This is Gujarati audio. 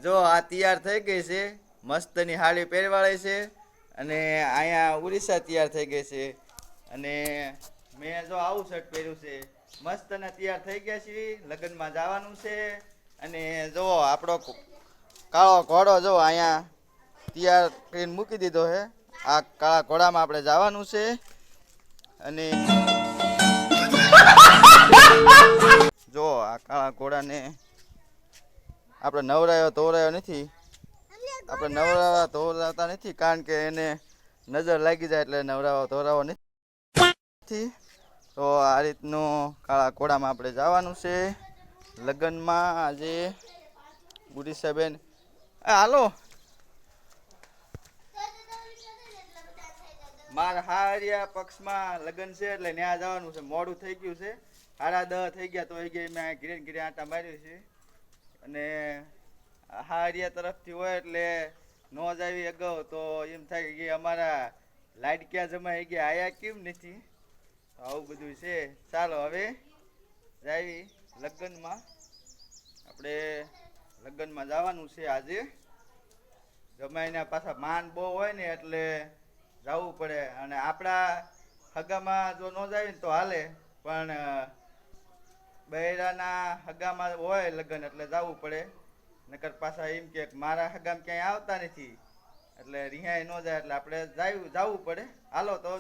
જો આ તૈયાર થઈ ગઈ છે, મસ્તની હાડી પહેરવાળી છે અને અહીંયા ઉડીસા તૈયાર થઈ ગઈ છે અને મેં જો આવું શર્ટ પહેર્યું છે. મસ્તના તૈયાર થઈ ગયા છીએ, લગ્નમાં જવાનું છે અને જો આપણો કાળો ઘોડો જો અહીંયા તૈયાર કરીને મૂકી દીધો છે. આ કાળા ઘોડામાં આપણે જવાનું છે અને જો આ કાળા ઘોડાને આપણે નવરાયો ધોવરાયો નથી. આપણે ધોવરાવતા નથી કારણ કે એને નજર લાગી જાય એટલે ધોરાવો નથી. તો આ રીતનું કાળા ઘોડામાં આપણે જવાનું છે લગ્નમાં આજે. ઉડીસાબેન હાલો, મારા હારિયા પક્ષમાં લગ્ન છે એટલે ત્યાં જવાનું છે. મોડું થઈ ગયું છે, 10:30 થઈ ગયા તો મેં ઘીરે આટા માર્યું છે અને હારિયા તરફથી હોય એટલે નો જ આવી અગાઉ તો એમ થાય કે અમારા લાઈટ ક્યાં જમાઈ ગયા, આયા કેમ નથી. આવું બધું છે. ચાલો હવે જાવી લગ્નમાં. આપણે લગ્નમાં જવાનું છે આજે. જમાઈના પાછા માન બહુ હોય ને એટલે જવું પડે અને આપણા હગામાં જો ન જાય ને તો હાલે, પણ બૈરાના હગામાં હોય લગ્ન એટલે જવું પડે. નકર પાછા એમ કે મારા હગામાં ક્યાંય આવતા નથી એટલે રિહાઈ ન જાય એટલે આપણે જવું પડે. હાલો તો